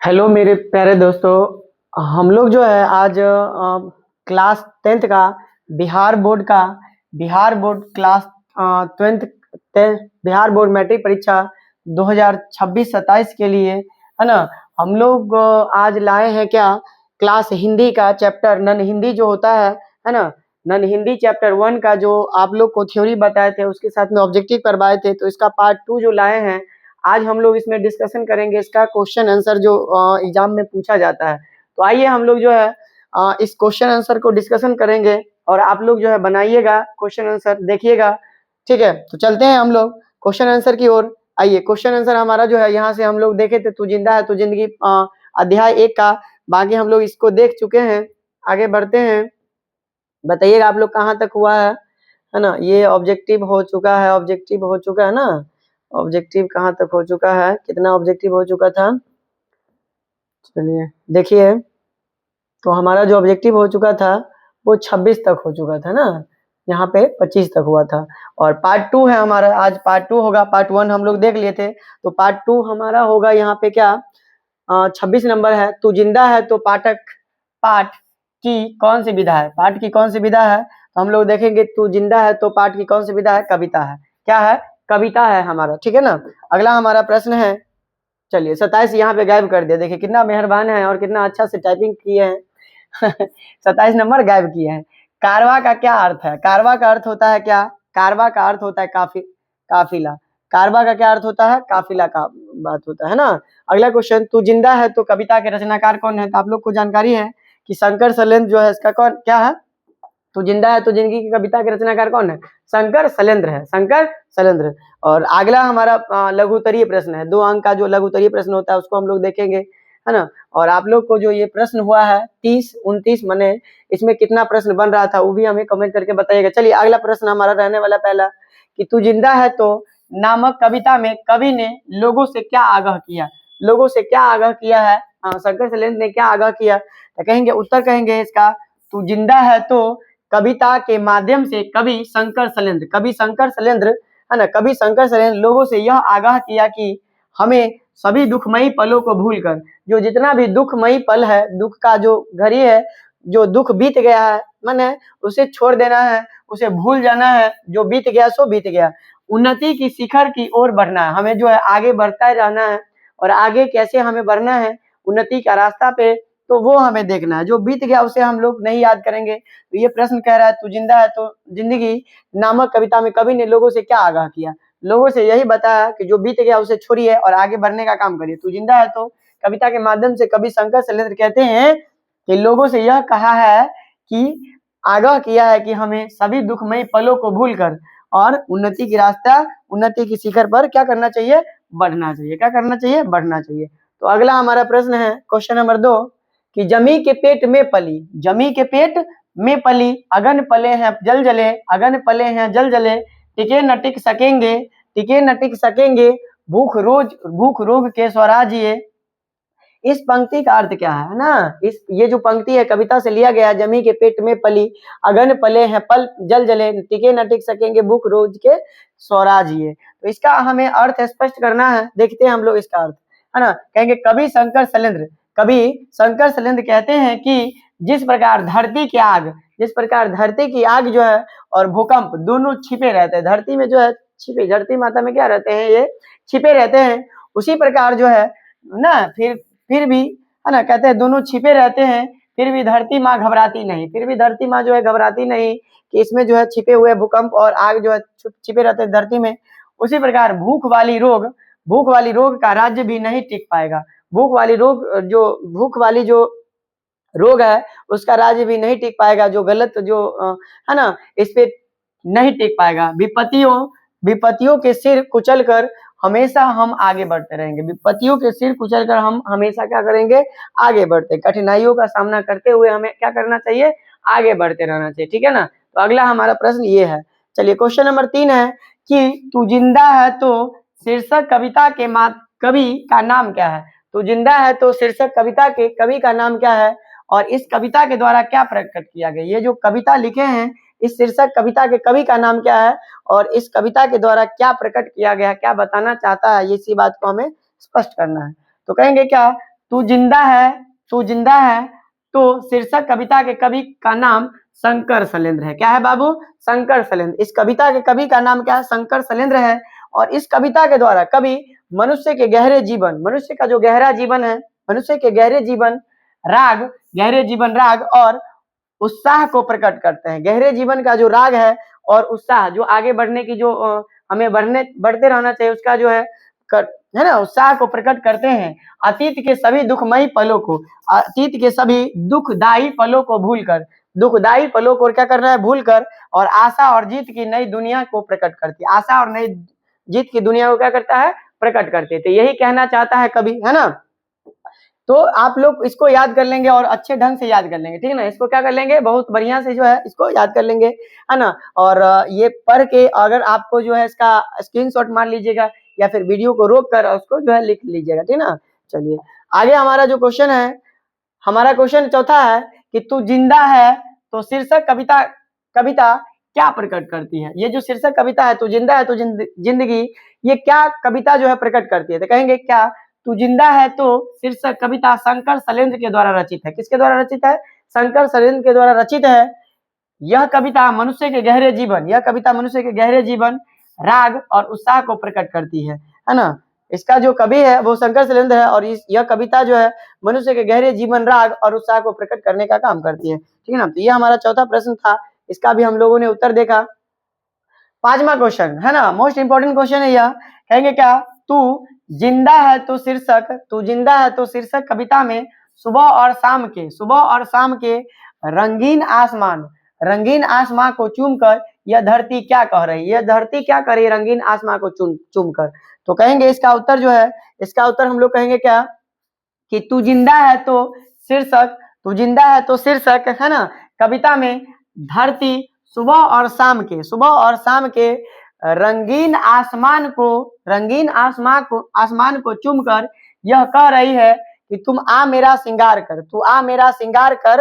Hello मेरे प्यारे दोस्तों। हम लोग जो है आज क्लास 10th का Bihar board class 10th Bihar board matric परीक्षा 2026-27 के लिए है ना। हम लोग आज लाए हैं क्या, क्लास हिंदी का चैप्टर नन हिंदी जो होता है ना। नन हिंदी चैप्टर 1 का जो आप लोग को थ्योरी बताए थे उसके साथ में ऑब्जेक्टिव करवाए थे, तो इसका पार्ट 2 जो लाए हैं आज हम लोग इसमें डिस्कशन करेंगे। इसका क्वेश्चन आंसर जो एग्जाम में पूछा जाता है, तो आइए हम लोग जो है इस क्वेश्चन आंसर को डिस्कशन करेंगे और आप लोग जो है बनाइएगा क्वेश्चन आंसर, देखिएगा। ठीक है, तो चलते हैं हम लोग क्वेश्चन आंसर की ओर। आइए, क्वेश्चन आंसर हमारा जो है यहाँ से हम लोग देखे थे, तू जिंदा है तो जिंदगी अध्याय 1 का, बाकी हम लोग इसको देख चुके हैं। आगे बढ़ते हैं, बताइएगा आप लोग कहाँ तक हुआ है ना। ये ऑब्जेक्टिव हो चुका है, ऑब्जेक्टिव हो चुका है ना। ऑब्जेक्टिव कहाँ तक हो चुका है, कितना ऑब्जेक्टिव हो चुका था, चलिए देखिए। तो हमारा जो ऑब्जेक्टिव हो चुका था वो 26 तक हो चुका था ना, यहाँ पे 25 तक हुआ था। और पार्ट 2 है हमारा, आज पार्ट 2 होगा। पार्ट 1 हम लोग देख लिए थे, तो पार्ट 2 हमारा होगा यहाँ पे क्या, 26 नंबर है। तू जिंदा है तो पाठ की कौन सी विधा है, पाठ की कौन सी विधा है, तो हम लोग देखेंगे। तू जिंदा है तो पाठ की कौन सी विधा है, कविता है। क्या है, कविता है हमारा, ठीक है ना। अगला हमारा प्रश्न है, चलिए 27 यहाँ पे गायब कर दिया, देखिए कितना मेहरबान है और कितना अच्छा से टाइपिंग किए हैं। 27 नंबर गायब किए हैं। कारवा का क्या अर्थ है, कारवा का अर्थ होता है क्या, कारवा का अर्थ होता है काफिला। कारवा का क्या अर्थ होता है, काफिला का बात होता है ना। अगला क्वेश्चन, तू जिंदा है तो कविता के रचनाकार कौन है, तो आप लोग को जानकारी है कि शंकर शैलेंद्र जो है इसका कौन क्या है। तू जिंदा है तो जिंदगी की कविता के रचनाकार कौन है, शंकर शैलेंद्र है, शंकर शैलेंद्र। और अगला हमारा लघुत्तरीय प्रश्न है, 2 अंक का जो लघुत्तरीय प्रश्न होता है उसको हम लोग देखेंगे, है ना। और आप लोग को जो ये प्रश्न हुआ है 30-29 मने इसमें कितना प्रश्न बन रहा था वो भी हमें कमेंट करके बताइएगा। चलिए अगला प्रश्न हमारा रहने वाला पहला, कि तू जिंदा है तो नामक कविता में कवि ने लोगों से क्या आगाह किया, लोगों से क्या आगाह किया है, शंकर शैलेंद्र ने क्या आगाह किया, तो कहेंगे उत्तर कहेंगे इसका, तू जिंदा है तो कविता के माध्यम से कवि शंकर शैलेंद्र है ना, कवि शंकर शैलेंद्र लोगों से यह आगाह किया कि हमें सभी दुखमयी पलों को भूलकर, जो जितना भी दुखमयी पल है, दुख का जो घड़ी है, जो दुख बीत गया है माने उसे छोड़ देना है, उसे भूल जाना है, जो बीत गया सो बीत गया। उन्नति की शिखर की ओर बढ़ना है, हमें जो है आगे बढ़ता रहना है। और आगे कैसे हमें बढ़ना है उन्नति का रास्ता पे, तो वो हमें देखना है। जो बीत गया उसे हम लोग नहीं याद करेंगे। तो ये प्रश्न कह रहा है, तू जिंदा है तो जिंदगी नामक कविता में कवि ने लोगों से क्या आगाह किया, लोगों से यही बताया कि जो बीत गया उसे छोड़िए और आगे बढ़ने का काम करिए। तू जिंदा है तो कविता के माध्यम से कवि शंकर शैलेंद्र कहते हैं कि लोगों से यह कहा है कि आगाह किया है कि हमें सभी दुखमयी पलों को भूलकर और उन्नति की रास्ता, उन्नति की शिखर पर क्या करना चाहिए, बढ़ना चाहिए। क्या करना चाहिए, बढ़ना चाहिए। तो अगला हमारा प्रश्न है क्वेश्चन नंबर 2, कि जमी के पेट में पली, जमी के पेट में पली, अगन पले हैं जल जले, अगन पले हैं जल जले, टिके न टिक सकेंगे, टिके न टिक सकेंगे, भूख रोग के स्वराजिए। इस पंक्ति का अर्थ क्या है ना, इस ये जो पंक्ति है कविता से लिया गया, जमी के पेट में पली, अगन पले हैं पल जल जले, टिके न टिक सकेंगे, भूख रोज के स्वराजिए। तो इसका हमें अर्थ स्पष्ट करना है, देखते हैं हम लोग इसका अर्थ, है ना। कहेंगे कवि शंकर शैलेंद्र कहते हैं कि जिस प्रकार धरती की आग जो है और भूकंप दोनों छिपे रहते हैं, धरती में जो है छिपे, धरती माता में क्या रहते हैं, ये छिपे रहते हैं, उसी प्रकार जो है ना, फिर भी है ना, कहते हैं दोनों छिपे रहते हैं, फिर भी धरती माँ घबराती नहीं, फिर भी धरती माँ जो है घबराती नहीं कि इसमें जो है छिपे हुए भूकंप और आग जो है छिपे रहते हैं धरती में। उसी प्रकार भूख वाली रोग का राज्य भी नहीं टिक पाएगा, भूख वाली जो रोग है उसका राज्य भी नहीं टिक पाएगा, जो गलत जो है ना इस पे नहीं टिक पाएगा। विपत्तियों के सिर कुचल कर हमेशा हम आगे बढ़ते रहेंगे, विपत्तियों के सिर कुचल कर हम हमेशा क्या करेंगे, आगे बढ़ते, कठिनाइयों का सामना करते हुए हमें क्या करना चाहिए, आगे बढ़ते रहना चाहिए, ठीक है ना। तो अगला हमारा प्रश्न ये है, चलिए क्वेश्चन नंबर 3 है कि तू जिंदा है तो शीर्षक कविता के कवि का नाम क्या है, तू जिंदा है तो शीर्षक कविता के कवि का नाम क्या है और इस कविता के द्वारा क्या प्रकट किया गया। ये जो कविता लिखे हैं इस शीर्षक कविता के कवि का नाम क्या है और इस कविता के द्वारा क्या प्रकट किया गया, क्या बताना चाहता है, ये इसी बात को हमें स्पष्ट करना है। तो कहेंगे क्या, तू जिंदा है, तू जिंदा है तो शीर्षक कविता के कवि का नाम शंकर शैलेंद्र है। क्या है बाबू? शंकर शैलेंद्र। इस कविता के कवि का नाम क्या है? शंकर शैलेंद्र है। और इस कविता के द्वारा कवि मनुष्य के गहरे जीवन, मनुष्य का जो गहरा जीवन है, मनुष्य के गहरे जीवन राग और उत्साह को प्रकट करते हैं। गहरे जीवन का जो राग है और उत्साह, जो आगे बढ़ने की जो हमें बढ़ते रहना चाहिए, उसका जो है ना, उत्साह को प्रकट करते हैं। अतीत के सभी दुखमयी पलों को, अतीत के सभी दुखदायी पलों को भूलकर, दुखदायी पलों को क्या करना है? भूलकर, और आशा और जीत की नई दुनिया को प्रकट करती है। आशा और नई जीत की दुनिया को क्या करता है? प्रकट करते। तो यही कहना चाहता है कवि, है ना। तो आप लोग इसको याद कर लेंगे और अच्छे ढंग से याद कर लेंगे, ठीक है ना। इसको क्या कर लेंगे? बहुत बढ़िया से जो है इसको याद कर लेंगे, है ना। और ये पढ़ के अगर आपको जो है इसका स्क्रीनशॉट मार लीजिएगा या फिर वीडियो को रोक कर उसको जो है लिख लीजिएगा, ठीक है ना। चलिए आगे हमारा जो क्वेश्चन है, हमारा क्वेश्चन चौथा है कि तू जिंदा है तो शीर्षक कविता क्या प्रकट करती है। ये जो शीर्षक कविता है, तू जिंदा है तो जिंदगी, ये क्या कविता जो है प्रकट करती है? तो कहेंगे क्या? तू जिंदा है तो शीर्षक कविता शंकर शैलेंद्र के द्वारा रचित है। किसके द्वारा रचित है? शंकर शैलेंद्र के द्वारा रचित है। यह कविता मनुष्य के गहरे जीवन, यह कविता मनुष्य के गहरे जीवन, राग और उत्साह को प्रकट करती है ना। इसका जो कवि है वो शंकर शैलेंद्र है और यह कविता जो है मनुष्य के गहरे जीवन, राग और उत्साह को प्रकट करने का काम करती है, ठीक है ना। तो यह हमारा चौथा प्रश्न था, इसका भी हम लोगों ने उत्तर देखा। पांचवा क्वेश्चन है ना, मोस्ट इंपोर्टेंट क्वेश्चन है यह। कहेंगे क्या? तू जिंदा है तो शीर्षक कविता में सुबह और शाम के रंगीन आसमां को चूमकर यह धरती क्या कह रही है? यह धरती क्या कर रही है रंगीन आसमां को चूमकर? तो कहेंगे इसका उत्तर जो है, इसका उत्तर हम लोग कहेंगे क्या कि तू जिंदा है तो शीर्षक है ना कविता में धरती सुबह और शाम के रंगीन आसमान को चूमकर यह कह रही है कि तुम आ मेरा श्रृंगार कर,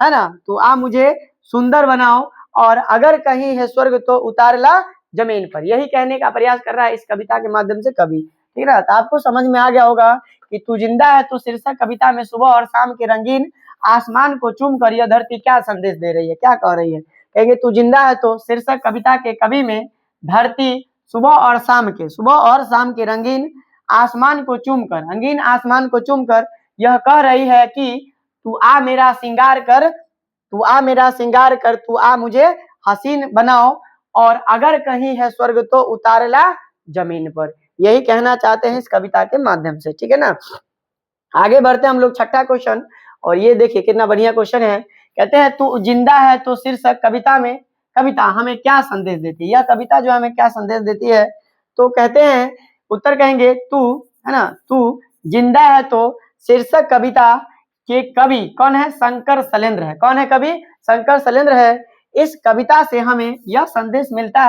है ना, तू आ मुझे सुंदर बनाओ, और अगर कहीं है स्वर्ग तो उतार ला जमीन पर। यही कहने का प्रयास कर रहा है इस कविता के माध्यम से कवि, ठीक है। तो आपको समझ में आ गया होगा कि तू जिंदा है तो शीर्षक कविता में सुबह और शाम के रंगीन आसमान को चूमकर यह धरती क्या संदेश दे रही है, क्या कह रही है। कहेंगे तू जिंदा है तो शीर्षक कविता के कवि में धरती सुबह और शाम के रंगीन आसमान को चूमकर यह कह रही है कि तू आ मेरा श्रृंगार कर, तू आ मुझे हसीन बनाओ, और अगर कहीं है स्वर्ग तो उतार ला जमीन पर। यही कहना चाहते हैं इस कविता के माध्यम से, ठीक है ना। आगे बढ़ते हैं हम लोग छठा क्वेश्चन, और ये देखिए कितना बढ़िया क्वेश्चन है। कहते हैं तू जिंदा है तो शीर्षक कविता हमें क्या संदेश देती है? यह कविता जो हमें क्या संदेश देती है? तो कहते हैं, उत्तर कहेंगे तू, है ना, तू जिंदा है तो शीर्षक कविता के कवि कौन है? शंकर शैलेंद्र है। कौन है कवि? शंकर शैलेंद्र है। इस कविता से हमें यह संदेश मिलता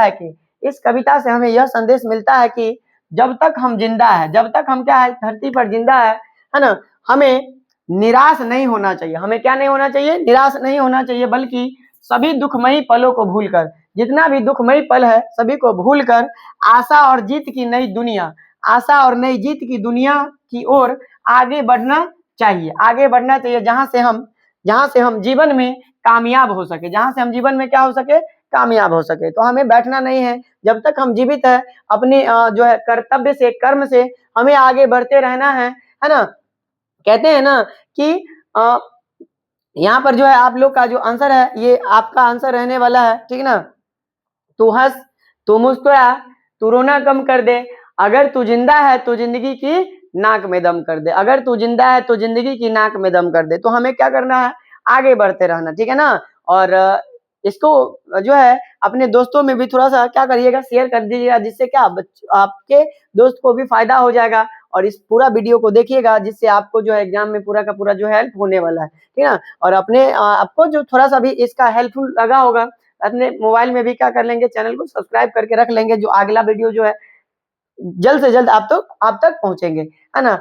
है कि जब तक हम जिंदा है, जब तक हम क्या है धरती पर जिंदा है ना, हमें निराश नहीं होना चाहिए। हमें क्या नहीं होना चाहिए? निराश नहीं होना चाहिए, बल्कि सभी दुखमयी पलों को भूलकर, जितना भी दुखमयी पल है सभी को भूलकर आशा और नई जीत की दुनिया की ओर आगे बढ़ना चाहिए, जहां से हम जीवन में कामयाब हो सके, क्या हो सके? कामयाब हो सके। तो हमें बैठना नहीं है, जब तक हम जीवित है अपने जो है कर्तव्य से, कर्म से हमें आगे बढ़ते रहना है ना। कहते हैं ना कि यहाँ पर जो है आप लोग का जो आंसर है ये आपका आंसर रहने वाला है, ठीक है ना। तू हंस, तू मुस्कुरा, तू रोना कम कर दे, अगर तू जिंदा है तो जिंदगी की नाक में दम कर दे, तो हमें क्या करना है? आगे बढ़ते रहना, ठीक है ना। और इसको जो है अपने दोस्तों में भी थोड़ा सा क्या करिएगा, शेयर कर दीजिएगा, जिससे क्या आपके दोस्त को भी फायदा हो जाएगा। और इस पूरा वीडियो को देखिएगा, जिससे आपको जो है एग्जाम में पूरा का पूरा जो हेल्प होने वाला है, ठीक है ना। और अपने आपको जो थोड़ा सा भी इसका हेल्पफुल लगा होगा, अपने मोबाइल में भी क्या कर लेंगे, चैनल को सब्सक्राइब करके रख लेंगे, जो अगला वीडियो जो है जल्द से जल्द आप तक पहुंचेंगे, है ना,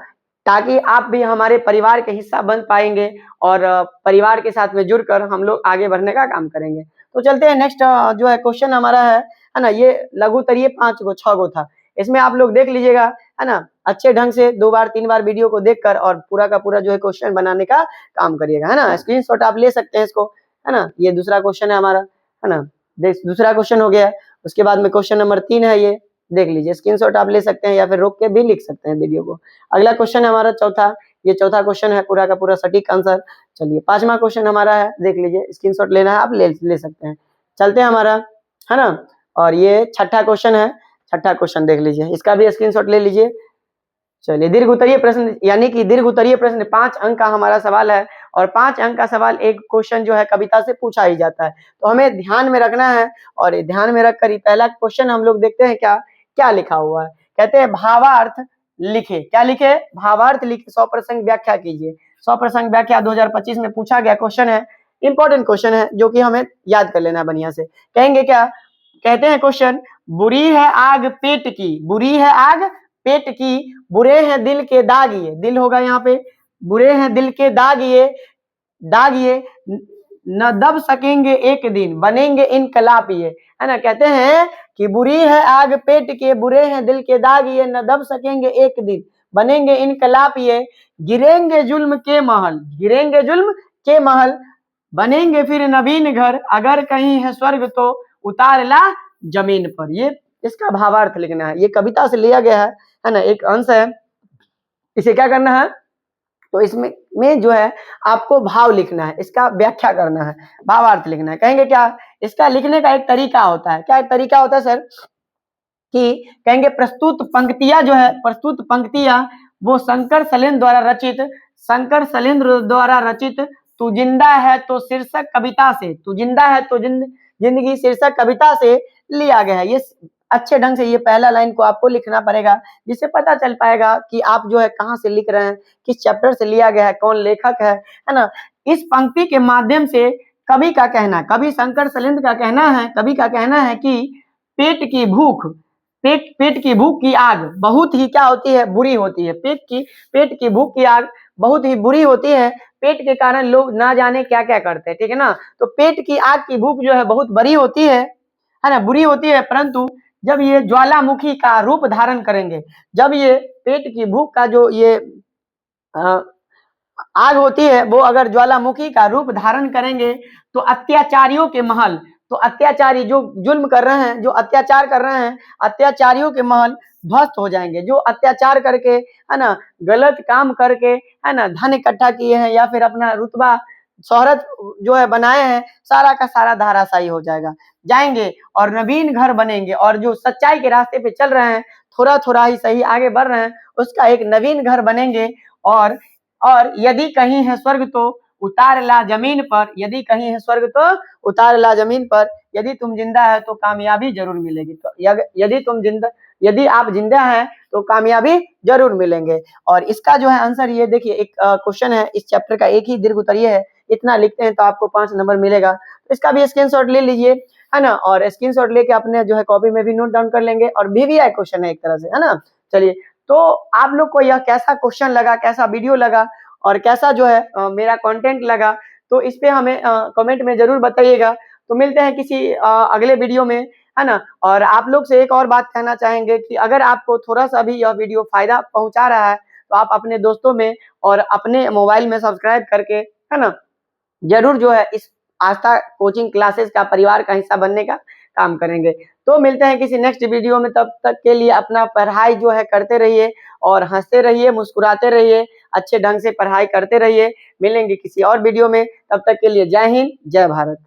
ताकि आप भी हमारे परिवार के हिस्सा बन पाएंगे और परिवार के साथ में जुड़कर हम लोग आगे बढ़ने का काम करेंगे। तो चलते हैं नेक्स्ट जो है क्वेश्चन हमारा है ना, ये लघु उत्तरीय 5 गो 6 गो था, इसमें आप लोग देख लीजिएगा। है ना, अच्छे ढंग से 2 बार 3 बार वीडियो को देखकर और पूरा का पूरा जो है क्वेश्चन बनाने का काम करिएगा, है ना। स्क्रीनशॉट आप ले सकते हैं इसको, है ना। ये दूसरा क्वेश्चन है हमारा, है ना। दूसरा क्वेश्चन हो गया। उसके बाद में क्वेश्चन नंबर 3 है, ये देख लीजिए, स्क्रीनशॉट आप ले सकते हैं या फिर रोक के भी लिख सकते हैं वीडियो को। अगला क्वेश्चन है हमारा चौथा, ये चौथा क्वेश्चन है, पूरा का पूरा सटीक आंसर। चलिए 5वां क्वेश्चन हमारा है, देख लीजिए, स्क्रीनशॉट लेना है आप ले सकते हैं। चलते हैं हमारा, है ना। और ये छठा क्वेश्चन है, छठा क्वेश्चन देख लीजिए, इसका भी स्क्रीनशॉट ले लीजिए। चलिए, दीर्घ उत्तरीय प्रश्न, यानी कि दीर्घ उत्तरीय प्रश्न 5 अंक का हमारा सवाल है और 5 अंक का सवाल एक क्वेश्चन जो है कविता से पूछा ही जाता है, तो हमें ध्यान में रखना है। और ध्यान में रखकर ही पहला क्वेश्चन हम लोग देखते हैं क्या लिखा हुआ है। कहते हैं भावार्थ लिखे, क्या लिखे, भावार्थ लिखे, 100 प्रसंग व्याख्या कीजिए। 100 प्रसंग व्याख्या 2025 में पूछा गया क्वेश्चन है, इंपॉर्टेंट क्वेश्चन है जो कि हमें याद कर लेना है बढ़िया से। कहेंगे क्या, कहते हैं क्वेश्चन, बुरी है आग पेट की, बुरी है आग पेट की, बुरे हैं दिल के दाग ये, दिल होगा यहाँ पे, बुरे हैं दिल के दाग ये न दब सकेंगे एक दिन, बनेंगे इनकलाब ये, है ना। कहते हैं कि बुरी है आग पेट के, बुरे हैं दिल के दाग ये, न दब सकेंगे एक दिन, बनेंगे इनकलाब ये, गिरेंगे जुल्म के महल, गिरेंगे जुल्म के महल, बनेंगे फिर नवीन घर, अगर कहीं है स्वर्ग तो उतार ला जमीन पर। ये इसका भावार्थ लिखना है, ये कविता से लिया गया है ना, एक अंश है। इसे क्या करना है, तो इसमें जो है आपको भाव लिखना है, इसका व्याख्या करना है, भावार्थ लिखना है। कहेंगे क्या, इसका लिखने का एक तरीका होता है, क्या एक तरीका होता है सर, कि कहेंगे प्रस्तुत पंक्तियां जो है, प्रस्तुत पंक्तियां वो शंकर सलेंद्र द्वारा रचित, शंकर सलेंद्र द्वारा रचित तू जिंदा है तो शीर्षक कविता से, तू जिंदा है तो जिंदगी शीर्षक कविता से लिया गया है। ये अच्छे ढंग से ये पहला लाइन को आपको लिखना पड़ेगा, जिससे पता चल पाएगा कि आप जो है कहाँ से लिख रहे हैं, किस चैप्टर से लिया गया है, कौन लेखक है ना। इस पंक्ति के माध्यम से कवि का कहना, कवि शंकर सलेंद्र का कहना है, कवि का कहना है कि पेट की भूख, पेट की भूख की आग बहुत ही क्या होती है, बुरी होती है। पेट की भूख की आग बहुत ही बुरी होती है, पेट के कारण लोग ना जाने क्या क्या करते हैं, ठीक है ना। तो पेट की आग की भूख जो है बहुत बड़ी होती है ना, बुरी होती है, परंतु जब ये ज्वालामुखी का रूप धारण करेंगे, जब ये पेट की भूख का जो ये आग होती है वो अगर ज्वालामुखी का रूप धारण करेंगे तो अत्याचारियों के महल, तो अत्याचारी जो जुल्म कर रहे हैं, जो अत्याचार कर रहे हैं, अत्याचारियों के महल ध्वस्त हो जाएंगे। जो अत्याचार करके, है ना, गलत काम करके, है ना, धन इकट्ठा किए हैं या फिर अपना रुतबा शोहरत जो है बनाए हैं, सारा का सारा धाराशायी हो जाएंगे और नवीन घर बनेंगे। और जो सच्चाई के रास्ते पे चल रहे हैं, थोड़ा थोड़ा ही सही आगे बढ़ रहे हैं, उसका एक नवीन घर बनेंगे। और यदि कहीं है स्वर्ग तो उतार ला जमीन पर, यदि कहीं है स्वर्ग तो उतार ला जमीन पर, यदि तुम जिंदा है तो कामयाबी जरूर मिलेगी। तो यदि आप जिंदा हैं तो कामयाबी जरूर मिलेंगे। और इसका जो है आंसर ये देखिए, एक क्वेश्चन है इस चैप्टर का, एक ही दीर्घ उत्तरीय है, इतना लिखते हैं तो आपको 5 नंबर मिलेगा। तो इसका भी स्क्रीनशॉट ले लीजिए, है ना, और स्क्रीनशॉट लेके अपने जो है कॉपी में भी नोट डाउन कर लेंगे। और VVI क्वेश्चन है एक तरह से, है ना। चलिए, तो आप लोग को यह कैसा क्वेश्चन लगा, कैसा वीडियो लगा और कैसा जो है मेरा कंटेंट लगा, तो इस पे हमें कमेंट में जरूर बताइएगा। तो मिलते हैं किसी अगले वीडियो में, है ना। और आप लोग से एक और बात कहना चाहेंगे कि अगर आपको थोड़ा सा भी यह वीडियो फायदा पहुंचा रहा है तो आप अपने दोस्तों में और अपने मोबाइल में सब्सक्राइब करके, है ना, जरूर जो है इस आस्था कोचिंग क्लासेस का परिवार का हिस्सा बनने का काम करेंगे। तो मिलते हैं किसी नेक्स्ट वीडियो में, तब तक के लिए अपना पढ़ाई जो है करते रहिए और हंसते रहिए, मुस्कुराते रहिए, अच्छे ढंग से पढ़ाई करते रहिए। मिलेंगे किसी और वीडियो में, तब तक के लिए जय हिंद, जय भारत।